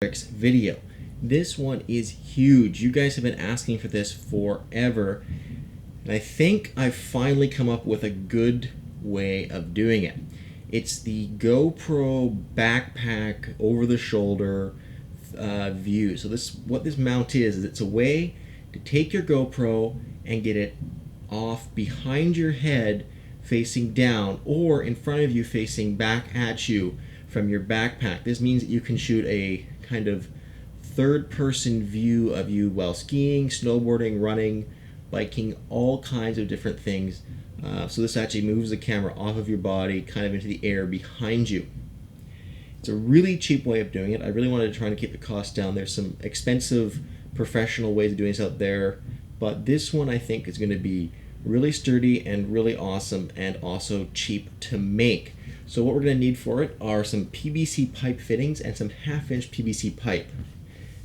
video. This one is huge. You guys have been asking for this forever, and I think I've finally come up with a good way of doing it. It's the GoPro backpack over the shoulder view. So what this mount is it's a way to take your GoPro and get it off behind your head facing down, or in front of you facing back at you from your backpack. This means that you can shoot a kind of third-person view of you while skiing, snowboarding, running, biking, all kinds of different things. So this actually moves the camera off of your body, kind of into the air behind you. It's a really cheap way of doing it. I really wanted to try and keep the cost down. There's some expensive professional ways of doing this out there, but this one I think is going to be really sturdy and really awesome, and also cheap to make. So what we're going to need for it are some PVC pipe fittings and some 1/2-inch PVC pipe.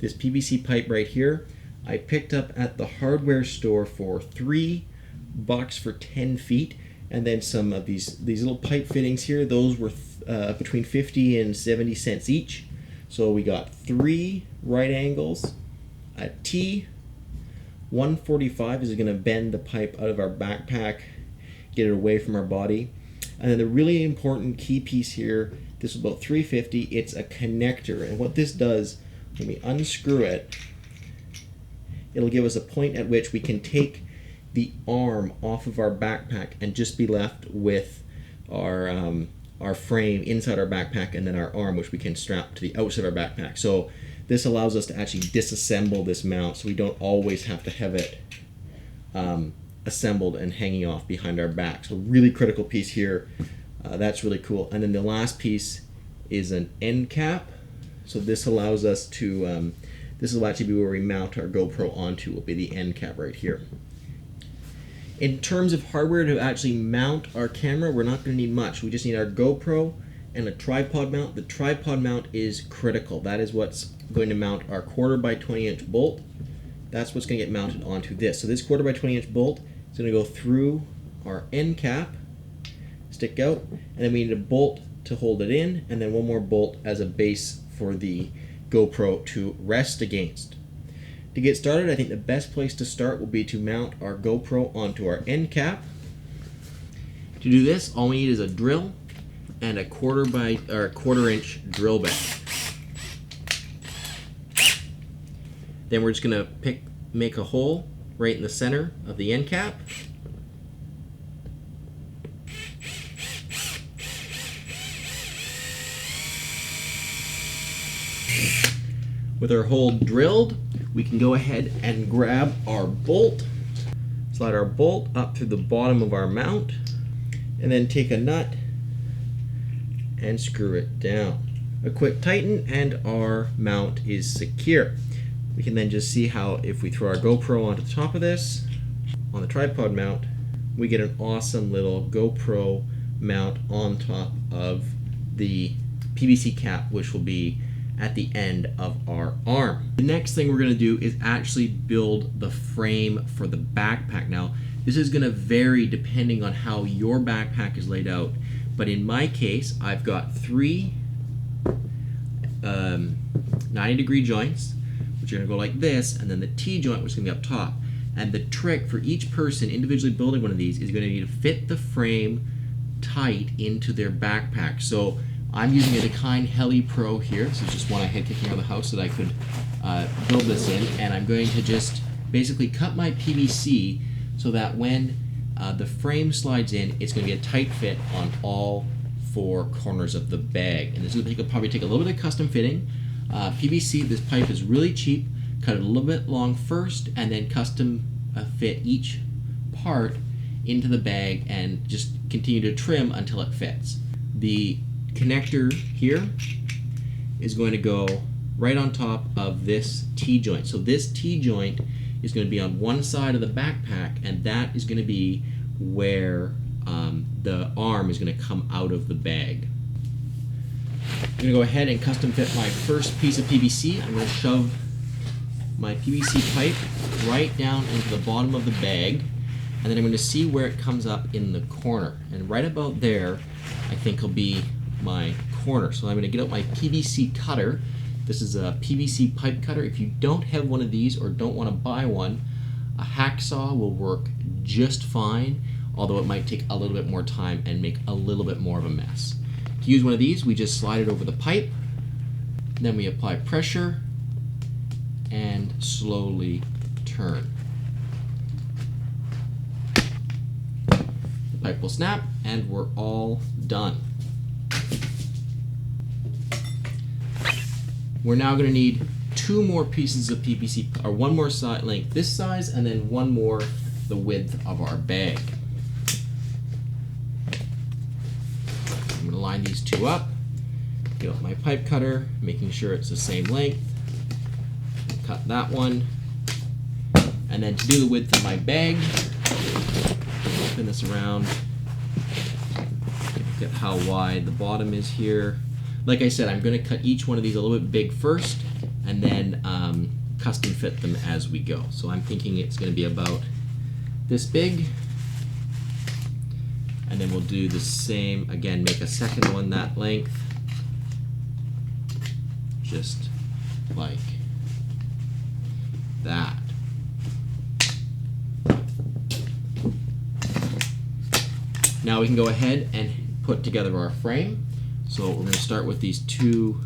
This PVC pipe right here I picked up at the hardware store for $3 for 10 feet, and then some of these little pipe fittings here, those were between 50 and 70 cents each. So we got 3 right angles, a T. 145 is going to bend the pipe out of our backpack, get it away from our body. And then the really important key piece here, this is about 350, it's a connector. And what this does, when we unscrew it, it'll give us a point at which we can take the arm off of our backpack and just be left with our frame inside our backpack, and then our arm, which we can strap to the outside of our backpack. So this allows us to actually disassemble this mount, so we don't always have to have it assembled and hanging off behind our back. So really critical piece here. That's really cool. And then the last piece is an end cap. So this allows us to, this will actually be where we mount our GoPro onto, will be the end cap right here. In terms of hardware to actually mount our camera, we're not going to need much. We just need our GoPro and a tripod mount. The tripod mount is critical. That is what's going to mount our 1/4 by 20-inch bolt. That's what's going to get mounted onto this. So this 1/4 by 20-inch bolt is going to go through our end cap, stick out, and then we need a bolt to hold it in, and then one more bolt as a base for the GoPro to rest against. To get started, I think the best place to start will be to mount our GoPro onto our end cap. To do this, all we need is a drill and a 1/4-inch drill bit. Then we're just going to make a hole right in the center of the end cap. With our hole drilled, we can go ahead and grab our bolt, slide our bolt up through the bottom of our mount, and then take a nut and screw it down. A quick tighten and our mount is secure. We can then just see how if we throw our GoPro onto the top of this, on the tripod mount, we get an awesome little GoPro mount on top of the PVC cap, which will be at the end of our arm. The next thing we're going to do is actually build the frame for the backpack. Now, this is going to vary depending on how your backpack is laid out, but in my case, I've got 3 90-degree joints, which are going to go like this, and then the T-joint, which is going to be up top. And the trick for each person individually building one of these is going to need to fit the frame tight into their backpack. So I'm using a Dakine Heli Pro here. This is just one I had kicking out of the house that I could build this in, and I'm going to just basically cut my PVC so that when the frame slides in, it's going to be a tight fit on all 4 corners of the bag. And this will probably take a little bit of custom fitting. PVC, this pipe is really cheap. Cut it a little bit long first, and then custom fit each part into the bag, and just continue to trim until it fits. The connector here is going to go right on top of this T-joint. So this T-joint is going to be on one side of the backpack, and that is going to be where the arm is going to come out of the bag. I'm going to go ahead and custom fit my first piece of PVC. I'm going to shove my PVC pipe right down into the bottom of the bag, and then I'm going to see where it comes up in the corner. And right about there, I think will be my corner. So I'm going to get out my PVC cutter This is a PVC pipe cutter. If you don't have one of these or don't want to buy one, a hacksaw will work just fine, although it might take a little bit more time and make a little bit more of a mess. To use one of these, we just slide it over the pipe, then we apply pressure and slowly turn. The pipe will snap and we're all done. We're now going to need 2 more pieces of PVC, or 1 more side length this size, and then 1 more the width of our bag. I'm going to line these 2 up, get out my pipe cutter, making sure it's the same length, cut that one, and then to do the width of my bag, spin this around, look at how wide the bottom is here. Like I said, I'm going to cut each one of these a little bit big first, and then custom fit them as we go. So I'm thinking it's going to be about this big, and then we'll do the same again, make a second one that length, just like that. Now we can go ahead and put together our frame. So we're going to start with these 2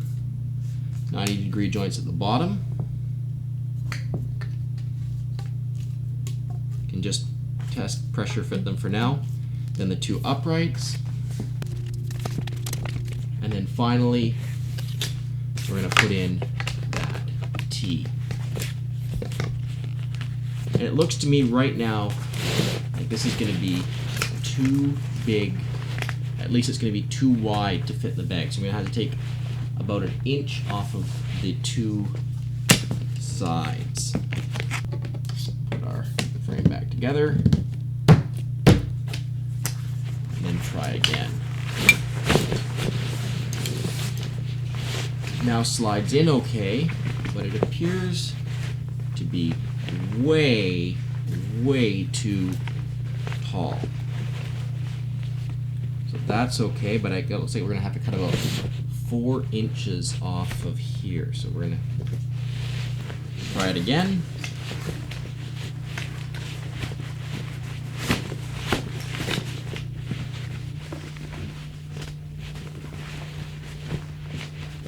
90-degree joints at the bottom. You can just test pressure fit them for now. Then the 2 uprights. And then finally, we're going to put in that T. And it looks to me right now like this is going to be too big. At least it's going to be too wide to fit the bag. So I'm going to have to take about 1 inch off of the 2 sides. Put our frame back together. And then try again. Now slides in okay, but it appears to be way, way too tall. So that's okay, but it looks like we're going to have to cut about 4 inches off of here. So we're going to try it again.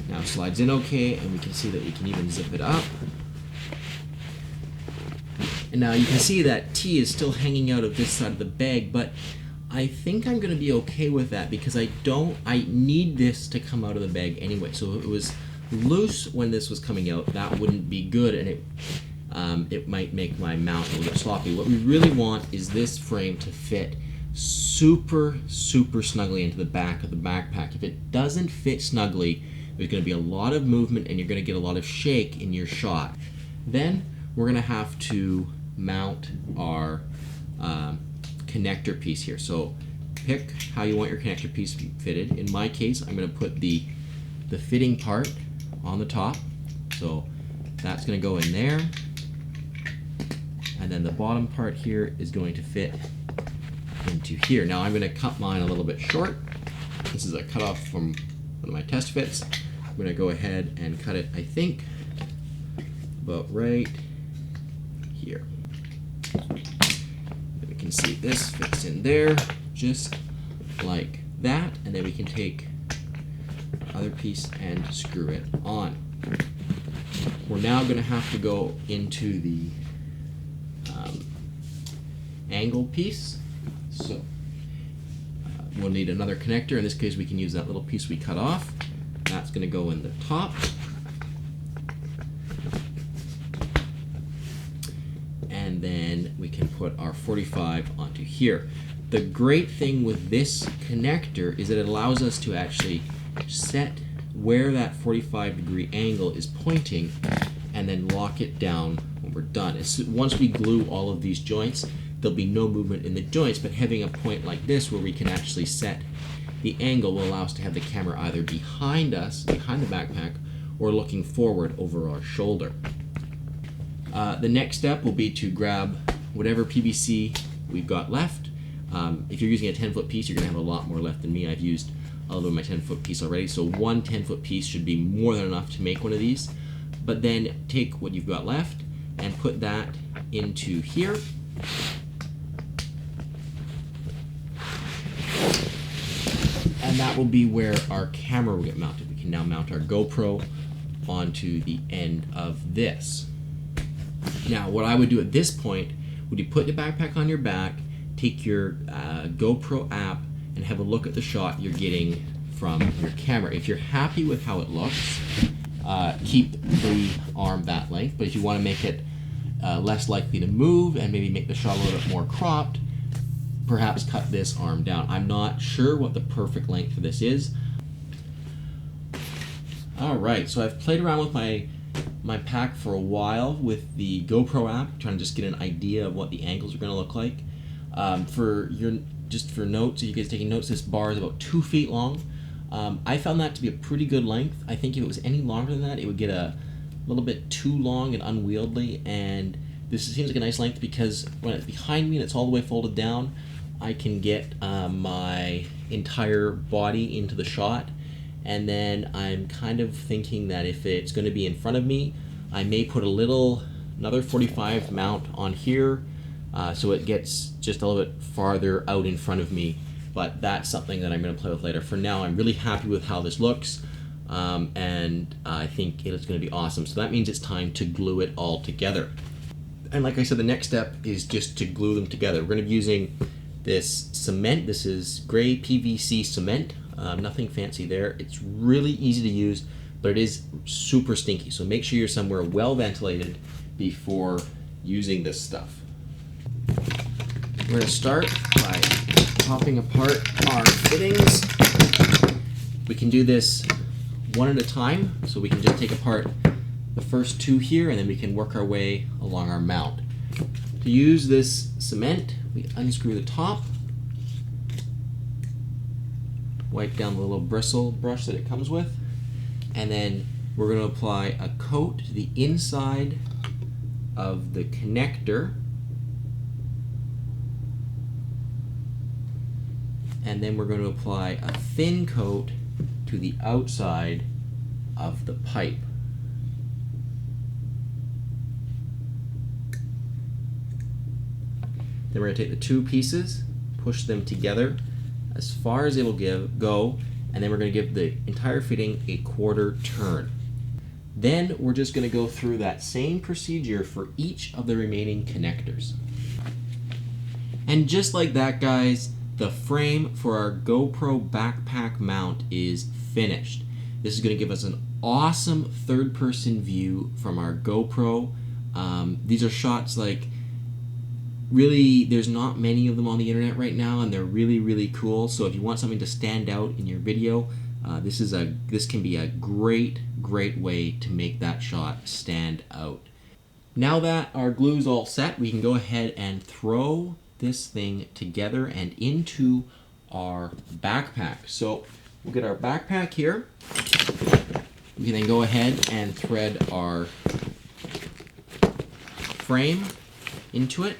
Now slides in okay, and we can see that we can even zip it up. And now you can see that T is still hanging out of this side of the bag, but I think I'm going to be okay with that because I need this to come out of the bag anyway. So if it was loose when this was coming out, that wouldn't be good, and it might make my mount a little bit sloppy. What we really want is this frame to fit super, super snugly into the back of the backpack. If it doesn't fit snugly, there's going to be a lot of movement and you're going to get a lot of shake in your shot. Then we're going to have to mount our connector piece here. So pick how you want your connector piece fitted. In my case, I'm going to put the fitting part on the top. So that's going to go in there. And then the bottom part here is going to fit into here. Now I'm going to cut mine a little bit short. This is a cutoff from one of my test fits. I'm going to go ahead and cut it, I think, about right here. Then we can see this fits in there, just like that, and then we can take our other piece and screw it on. We're now going to have to go into the angle piece. So we'll need another connector. In this case, we can use that little piece we cut off. That's going to go in the top. And then we can put our 45 onto here. The great thing with this connector is that it allows us to actually set where that 45-degree angle is pointing and then lock it down when we're done. Once we glue all of these joints, there'll be no movement in the joints, but having a point like this where we can actually set the angle will allow us to have the camera either behind us, behind the backpack, or looking forward over our shoulder. The next step will be to grab whatever PVC we've got left. If you're using a 10-foot piece, you're going to have a lot more left than me. I've used a little bit of my 10-foot piece already, so one 10-foot piece should be more than enough to make one of these. But then take what you've got left and put that into here. And that will be where our camera will get mounted. We can now mount our GoPro onto the end of this. Now, what I would do at this point would you put the backpack on your back, take your GoPro app, and have a look at the shot you're getting from your camera. If you're happy with how it looks, keep the arm that length. But if you want to make it less likely to move and maybe make the shot a little bit more cropped, perhaps cut this arm down. I'm not sure what the perfect length for this is. Alright, so I've played around with my pack for a while with the GoPro app, trying to just get an idea of what the angles are going to look like. Just for notes, if you guys taking notes, this bar is about 2 feet long. I found that to be a pretty good length. I think if it was any longer than that, it would get a little bit too long and unwieldy, and this seems like a nice length because when it's behind me and it's all the way folded down, I can get my entire body into the shot. And then I'm kind of thinking that if it's going to be in front of me, I may put another 45 mount on here, so it gets just a little bit farther out in front of me. But that's something that I'm going to play with later. For now, I'm really happy with how this looks, and I think it's going to be awesome. So that means it's time to glue it all together. And like I said, the next step is just to glue them together. We're going to be using this cement. This is gray PVC cement. Nothing fancy there. It's really easy to use, but it is super stinky. So make sure you're somewhere well ventilated before using this stuff. We're going to start by popping apart our fittings. We can do this one at a time, so we can just take apart the first two here, and then we can work our way along our mount. To use this cement, we unscrew the top, wipe down the little bristle brush that it comes with, and then we're going to apply a coat to the inside of the connector, and then we're going to apply a thin coat to the outside of the pipe. Then we're going to take the two pieces, push them together as far as they will go, and then we're going to give the entire fitting a quarter turn. Then we're just going to go through that same procedure for each of the remaining connectors. And just like that, guys, the frame for our GoPro backpack mount is finished. This is going to give us an awesome third-person view from our GoPro. These are shots like, really, there's not many of them on the internet right now, and they're really, really cool. So if you want something to stand out in your video, this can be a great way to make that shot stand out. Now that our glue's all set, we can go ahead and throw this thing together and into our backpack. So we'll get our backpack here. We can then go ahead and thread our frame into it,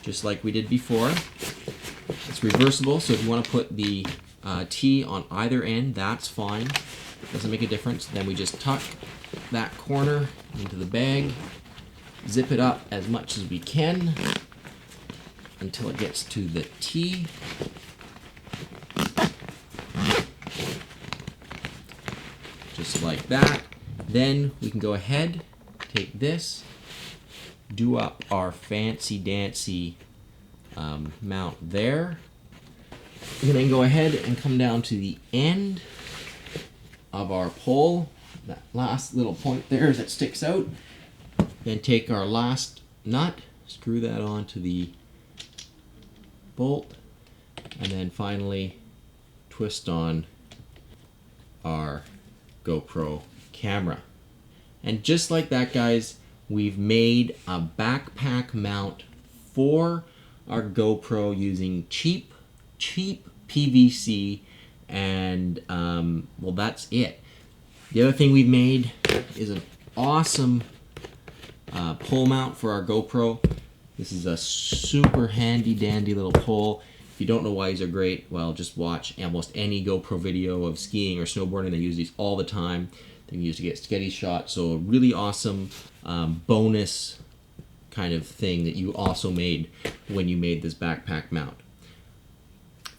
just like we did before. It's reversible, so if you want to put the T on either end, that's fine. Doesn't make a difference. Then we just tuck that corner into the bag, zip it up as much as we can until it gets to the T. Just like that. Then we can go ahead, take this, do up our fancy dancy mount there. We can then go ahead and come down to the end of our pole, that last little point there that sticks out. Then take our last nut, screw that onto the bolt, and then finally twist on our GoPro camera. And just like that, guys, we've made a backpack mount for our GoPro using cheap PVC, and well, that's it. The other thing we've made is an awesome pole mount for our GoPro. This is a super handy dandy little pole. If you don't know why these are great, well, just watch almost any GoPro video of skiing or snowboarding. They use these all the time. They can use to get steady shots. So a really awesome bonus kind of thing that you also made when you made this backpack mount.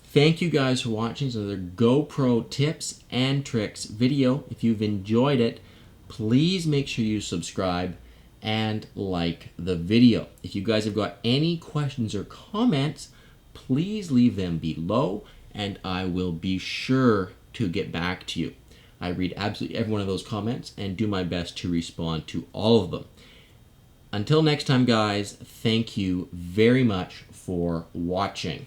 Thank you guys for watching this other GoPro tips and tricks video. If you've enjoyed it, please make sure you subscribe and like the video. If you guys have got any questions or comments, please leave them below and I will be sure to get back to you. I read absolutely every one of those comments and do my best to respond to all of them. Until next time, guys, thank you very much for watching.